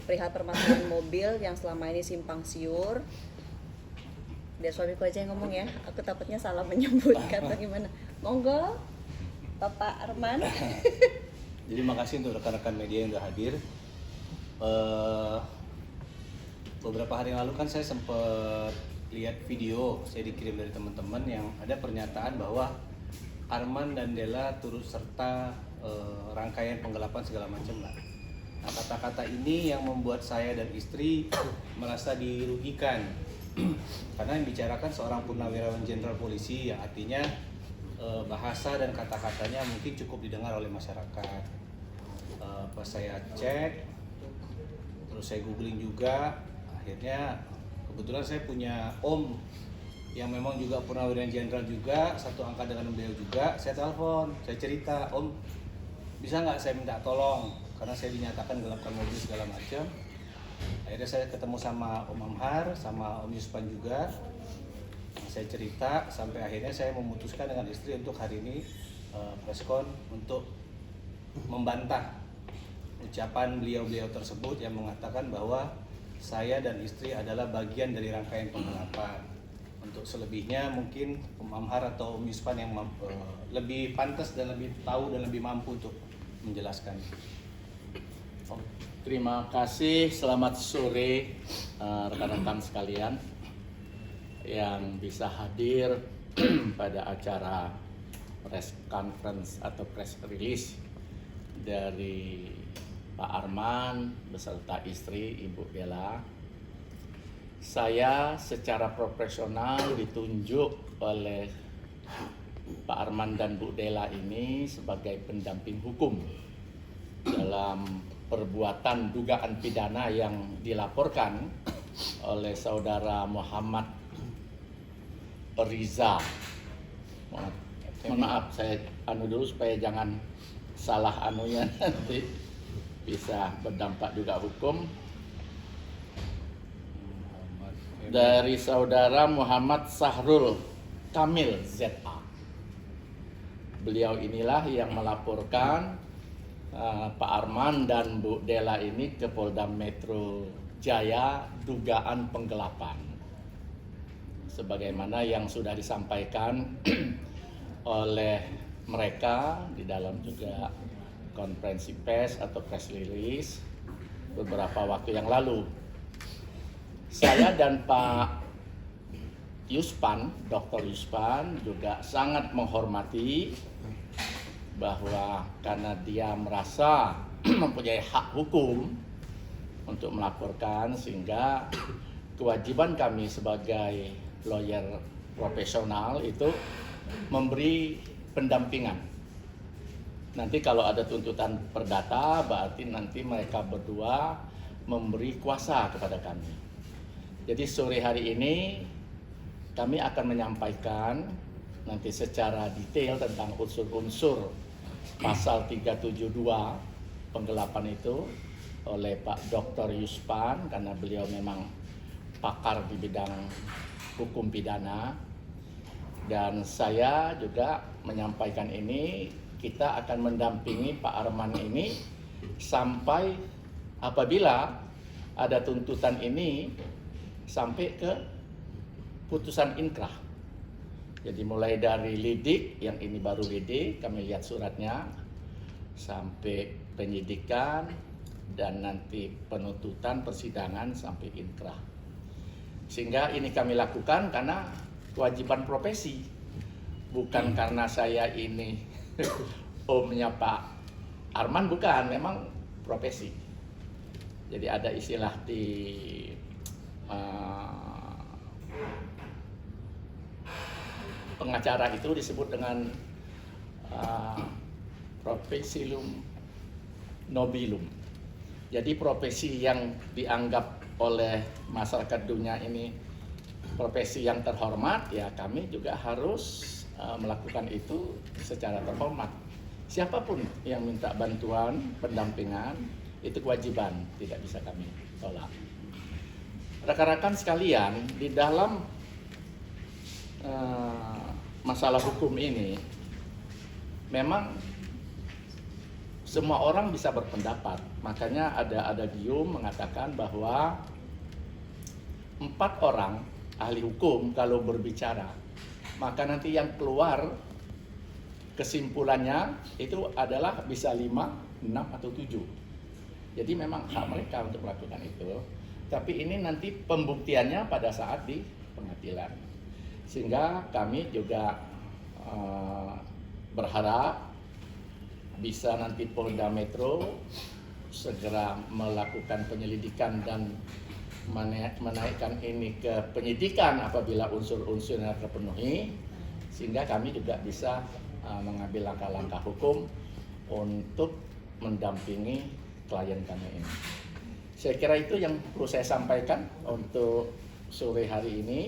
perihal permasalahan mobil yang selama ini simpang siur. Biar suamiku aja yang ngomong ya, aku takutnya salah menyebutkan atau gimana. Monggo, Bapak Arman. Jadi makasih untuk rekan-rekan media yang sudah hadir. Beberapa hari yang lalu kan saya sempat lihat video, saya dikirim dari teman-teman yang ada pernyataan bahwa Arman dan Della turut serta rangkaian penggelapan segala macam lah. Nah, kata-kata ini yang membuat saya dan istri merasa dirugikan karena yang bicarakan seorang purnawirawan jenderal polisi yang artinya bahasa dan kata-katanya mungkin cukup didengar oleh masyarakat. Pas saya cek, terus saya googling juga, akhirnya kebetulan saya punya om yang memang juga purnawirawan jenderal juga, satu angka dengan beliau juga. Saya telepon, saya cerita, om bisa nggak saya minta tolong karena saya dinyatakan gelapkan mobil segala macam. Akhirnya saya ketemu sama Om Amhar, sama Om Yuspan juga. Saya cerita sampai akhirnya saya memutuskan dengan istri untuk hari ini preskon untuk membantah ucapan beliau-beliau tersebut yang mengatakan bahwa saya dan istri adalah bagian dari rangkaian penggelapan. Untuk selebihnya mungkin Om Amhar atau Om Yuspan yang lebih pantas dan lebih tahu dan lebih mampu untuk menjelaskan. Om. Terima kasih, selamat sore rekan-rekan sekalian yang bisa hadir pada acara press conference atau press release dari Pak Arman beserta istri Ibu Della. Saya secara profesional ditunjuk oleh Pak Arman dan Bu Della ini sebagai pendamping hukum dalam perbuatan dugaan pidana yang dilaporkan oleh saudara Muhammad Riza. Mohon maaf, saya dulu supaya jangan salah anunya nanti bisa berdampak juga hukum. Dari saudara Muhammad Sahrul Kamil ZA. Beliau inilah yang melaporkan Pak Arman dan Bu Della ini ke Polda Metro Jaya dugaan penggelapan. Sebagaimana yang sudah disampaikan oleh mereka di dalam juga konferensi pers atau press release beberapa waktu yang lalu. Saya dan Pak Yuspan, Dr. Yuspan juga sangat menghormati bahwa karena dia merasa mempunyai hak hukum untuk melaporkan, sehingga kewajiban kami sebagai lawyer profesional itu memberi pendampingan. Nanti kalau ada tuntutan perdata, berarti nanti mereka berdua memberi kuasa kepada kami. Jadi sore hari ini kami akan menyampaikan nanti secara detail tentang unsur-unsur pasal 372 penggelapan itu oleh Pak Dr. Yuspan karena beliau memang pakar di bidang hukum pidana, dan saya juga menyampaikan ini. Kita akan mendampingi Pak Arman ini sampai apabila ada tuntutan ini sampai ke putusan inkrah. Jadi mulai dari lidik, yang ini baru lidik, kami lihat suratnya, sampai penyidikan, dan nanti penuntutan persidangan sampai inkrah. Sehingga ini kami lakukan karena kewajiban profesi, bukan karena saya ini omnya Pak Arman, bukan, memang profesi. Jadi ada istilah di pengacara itu disebut dengan profesium nobilum. Jadi profesi yang dianggap oleh masyarakat dunia ini profesi yang terhormat, ya kami juga harus melakukan itu secara terhormat. Siapapun yang minta bantuan, pendampingan, itu kewajiban, tidak bisa kami tolak. Rekan-rekan sekalian, di dalam masalah hukum ini memang semua orang bisa berpendapat. Makanya ada adagium mengatakan bahwa 4 orang ahli hukum kalau berbicara, maka nanti yang keluar kesimpulannya itu adalah bisa 5, 6 atau 7. Jadi memang hak mereka untuk melakukan itu. Tapi ini nanti pembuktiannya pada saat di pengadilan. Sehingga kami juga berharap bisa nanti Polda Metro segera melakukan penyelidikan dan menaikkan ini ke penyidikan apabila unsur-unsurnya terpenuhi, sehingga kami juga bisa mengambil langkah-langkah hukum untuk mendampingi klien kami ini. Saya kira itu yang perlu saya sampaikan untuk sore hari ini,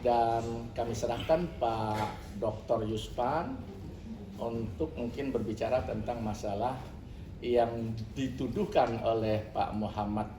dan kami serahkan Pak Dr. Yuspan untuk mungkin berbicara tentang masalah yang dituduhkan oleh Pak Muhammad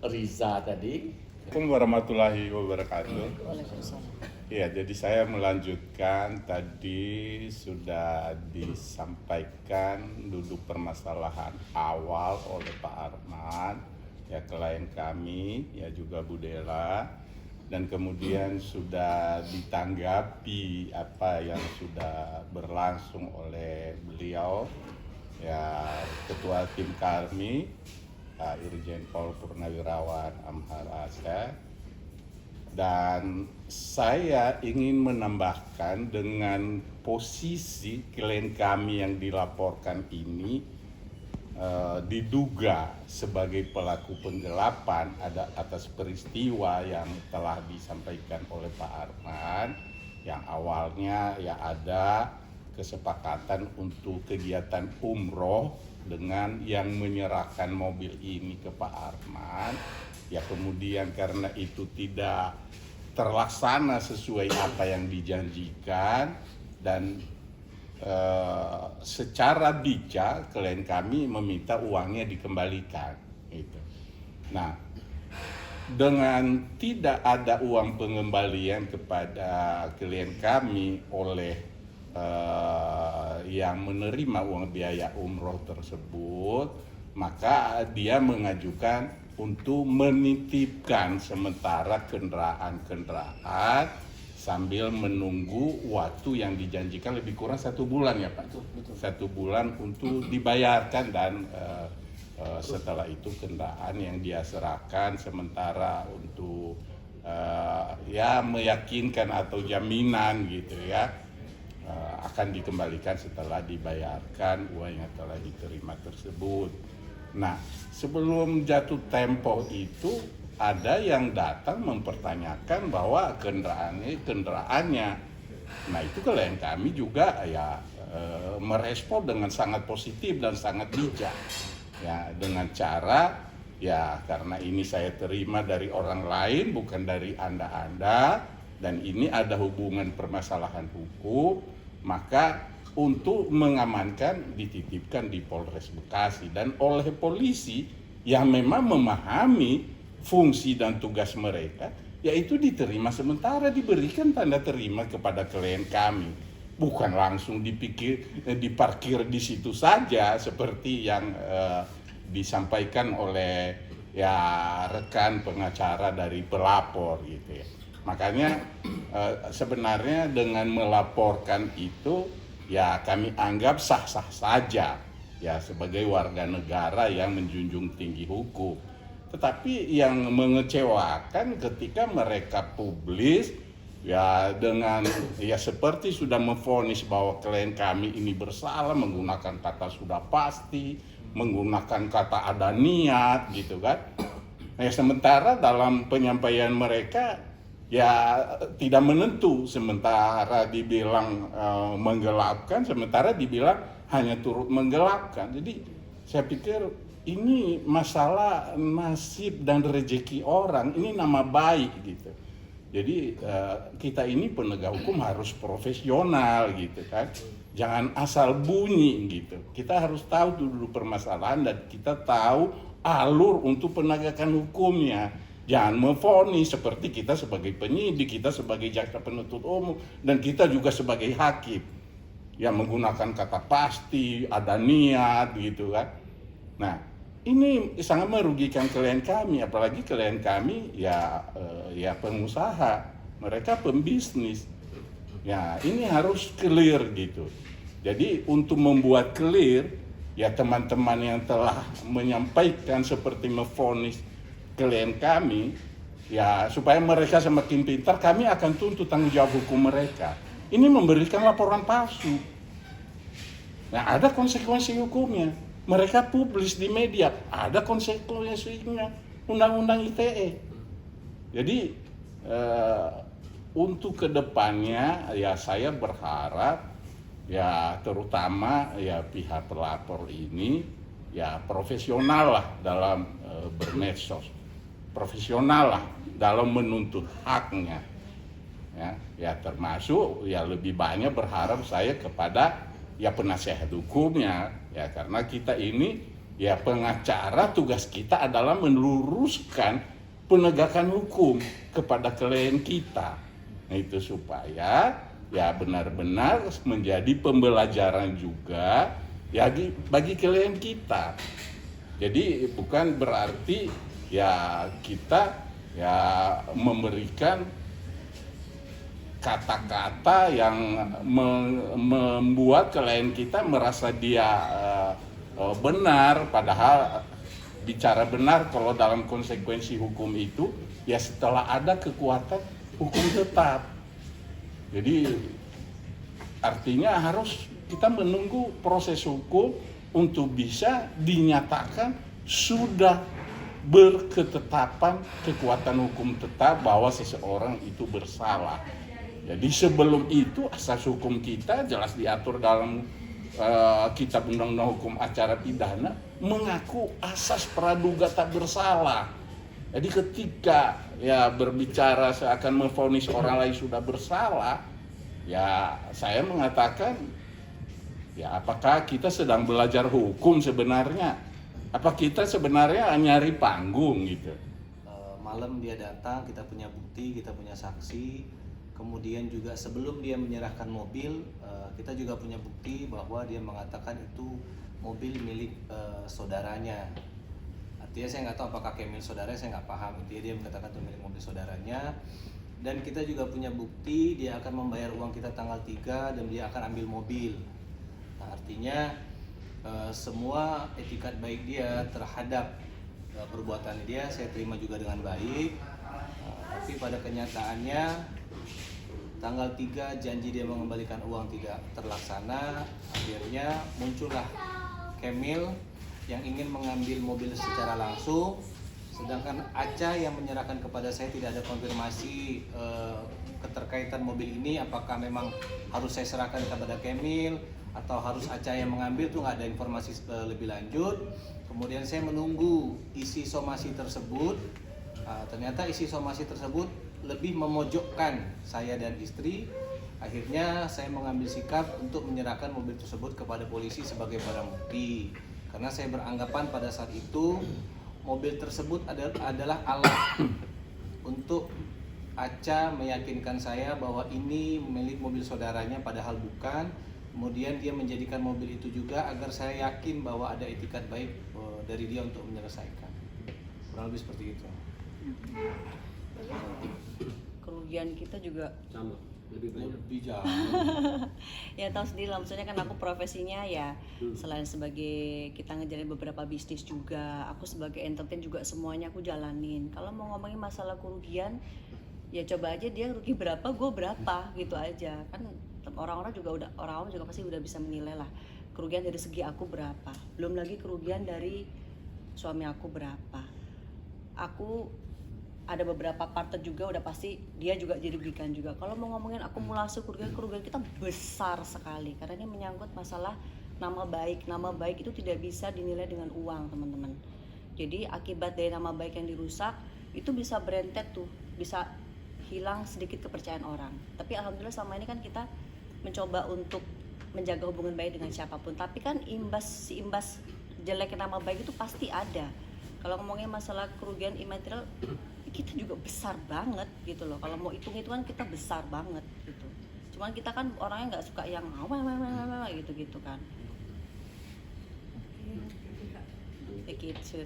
Riza tadi. Assalamualaikum warahmatullahi wabarakatuh. Waalaikumsalam. Ya, jadi saya melanjutkan tadi sudah disampaikan duduk permasalahan awal oleh Pak Arman, ya klien kami, ya juga Bu Dela, dan kemudian sudah ditanggapi apa yang sudah berlangsung oleh beliau, ya Ketua tim kami, Pak Irjen Pol Purnawirawan Amhar Asyad. Dan saya ingin menambahkan dengan posisi klien kami yang dilaporkan ini diduga sebagai pelaku penggelapan atas peristiwa yang telah disampaikan oleh Pak Arman, yang awalnya ya ada kesepakatan untuk kegiatan umroh dengan yang menyerahkan mobil ini ke Pak Arman. Ya kemudian karena itu tidak terlaksana sesuai apa yang dijanjikan, dan secara bijak klien kami meminta uangnya dikembalikan gitu. Nah, dengan tidak ada uang pengembalian kepada klien kami oleh yang menerima uang biaya umroh tersebut, maka dia mengajukan untuk menitipkan sementara kendaraan sambil menunggu waktu yang dijanjikan lebih kurang 1 bulan ya Pak. Betul. 1 bulan untuk dibayarkan, dan setelah itu kendaraan yang dia serahkan sementara untuk ya meyakinkan atau jaminan gitu ya, akan dikembalikan setelah dibayarkan uang yang telah diterima tersebut. Nah, sebelum jatuh tempo itu ada yang datang mempertanyakan bahwa kendaraannya. Nah, itu klien kami juga ya merespon dengan sangat positif dan sangat bijak. Ya, dengan cara ya karena ini saya terima dari orang lain bukan dari Anda-anda, dan ini ada hubungan permasalahan hukum, maka untuk mengamankan dititipkan di Polres Bekasi dan oleh polisi yang memang memahami fungsi dan tugas mereka, yaitu diterima sementara, diberikan tanda terima kepada klien kami, bukan langsung diparkir di situ saja seperti yang disampaikan oleh ya rekan pengacara dari pelapor gitu ya. Makanya sebenarnya dengan melaporkan itu ya kami anggap sah-sah saja ya sebagai warga negara yang menjunjung tinggi hukum. Tetapi yang mengecewakan ketika mereka publis ya dengan ya seperti sudah memvonis bahwa klien kami ini bersalah, menggunakan kata sudah pasti, menggunakan kata ada niat gitu kan. Nah, sementara dalam penyampaian mereka ya tidak menentu, sementara dibilang menggelapkan, sementara dibilang hanya turut menggelapkan. Jadi saya pikir ini masalah nasib dan rezeki orang, ini nama baik gitu. Jadi kita ini penegak hukum harus profesional gitu kan, jangan asal bunyi gitu. Kita harus tahu dulu permasalahan dan kita tahu alur untuk penegakan hukumnya. Jangan memvonis seperti kita sebagai penyidik, kita sebagai jaksa penuntut umum, dan kita juga sebagai hakim. ya menggunakan kata pasti, ada niat gitu kan. Nah, ini sangat merugikan klien kami, apalagi klien kami ya pengusaha, mereka pembisnis. Ya, ini harus clear gitu. Jadi untuk membuat clear, ya teman-teman yang telah menyampaikan seperti memvonis klien kami, ya supaya mereka semakin pintar, kami akan tuntut tanggung jawab hukum mereka. Ini memberikan laporan palsu. Nah, ada konsekuensi hukumnya. Mereka publis di media, ada konsekuensinya. Undang-undang ITE. Jadi untuk kedepannya ya saya berharap ya terutama ya pihak pelapor ini ya profesional lah dalam bermedsos, profesional lah dalam menuntut haknya. Ya termasuk ya lebih banyak berharap saya kepada ya penasihat hukumnya ya, karena kita ini ya pengacara, tugas kita adalah meluruskan penegakan hukum kepada klien kita. Nah, itu supaya ya benar-benar menjadi pembelajaran juga ya bagi klien kita. Jadi bukan berarti ya kita ya memberikan kata-kata yang membuat klien kita merasa dia benar, padahal bicara benar kalau dalam konsekuensi hukum itu ya setelah ada kekuatan hukum tetap. Jadi artinya harus kita menunggu proses hukum untuk bisa dinyatakan sudah berketetapan kekuatan hukum tetap bahwa seseorang itu bersalah. Jadi sebelum itu asas hukum kita jelas diatur dalam Kitab Undang-Undang Hukum Acara Pidana, mengaku asas praduga tak bersalah. Jadi ketika ya berbicara seakan memvonis orang lain sudah bersalah, ya saya mengatakan ya apakah kita sedang belajar hukum sebenarnya? Apa kita sebenarnya nyari panggung gitu? Malam dia datang, kita punya bukti, kita punya saksi. Kemudian juga sebelum dia menyerahkan mobil, kita juga punya bukti bahwa dia mengatakan itu mobil milik saudaranya. Artinya saya nggak tahu apakah Kemil saudaranya, saya nggak paham. Intinya dia mengatakan itu milik mobil saudaranya. Dan kita juga punya bukti dia akan membayar uang kita tanggal 3 dan dia akan ambil mobil. Nah, artinya semua etikat baik dia terhadap perbuatan dia saya terima juga dengan baik. Tapi pada kenyataannya tanggal 3 janji dia mengembalikan uang tidak terlaksana. Akhirnya muncullah Kemil yang ingin mengambil mobil secara langsung, sedangkan Aca yang menyerahkan kepada saya tidak ada konfirmasi keterkaitan mobil ini, apakah memang harus saya serahkan kepada Kemil atau harus Aca yang mengambil, itu nggak ada informasi lebih lanjut. Kemudian saya menunggu isi somasi tersebut. Ternyata isi somasi tersebut lebih memojokkan saya dan istri. Akhirnya saya mengambil sikap untuk menyerahkan mobil tersebut kepada polisi sebagai barang bukti, karena saya beranggapan pada saat itu mobil tersebut adalah alat untuk Aca meyakinkan saya bahwa ini milik mobil saudaranya padahal bukan. Kemudian dia menjadikan mobil itu juga agar saya yakin bahwa ada etikat baik dari dia untuk menyelesaikan. Kurang lebih seperti itu. Kerugian kita juga sama, lebih jauh. ya tahu sendiri lah, maksudnya kan aku profesinya ya selain sebagai kita ngejalin beberapa bisnis juga, aku sebagai entertain juga semuanya aku jalanin. Kalau mau ngomongin masalah kerugian ya coba aja dia rugi berapa, gue berapa gitu aja kan. Orang-orang juga pasti udah bisa menilai lah kerugian dari segi aku berapa, belum lagi kerugian dari suami aku berapa. Aku ada beberapa partner juga udah pasti dia juga dirugikan juga. Kalau mau ngomongin akumulasi kerugian kita besar sekali, karena ini menyangkut masalah nama baik. Nama baik itu tidak bisa dinilai dengan uang, teman-teman. Jadi akibat dari nama baik yang dirusak itu bisa berentet tuh, bisa hilang sedikit kepercayaan orang. Tapi alhamdulillah selama ini kan kita mencoba untuk menjaga hubungan baik dengan siapapun. Tapi kan imbas jelek nama baik itu pasti ada. Kalau ngomongin masalah kerugian imaterial kita juga besar banget gitu loh. Kalau mau hitung-hitungan kita besar banget gitu. Cuma cuman kita kan orangnya nggak suka yang gitu kan. Begitu.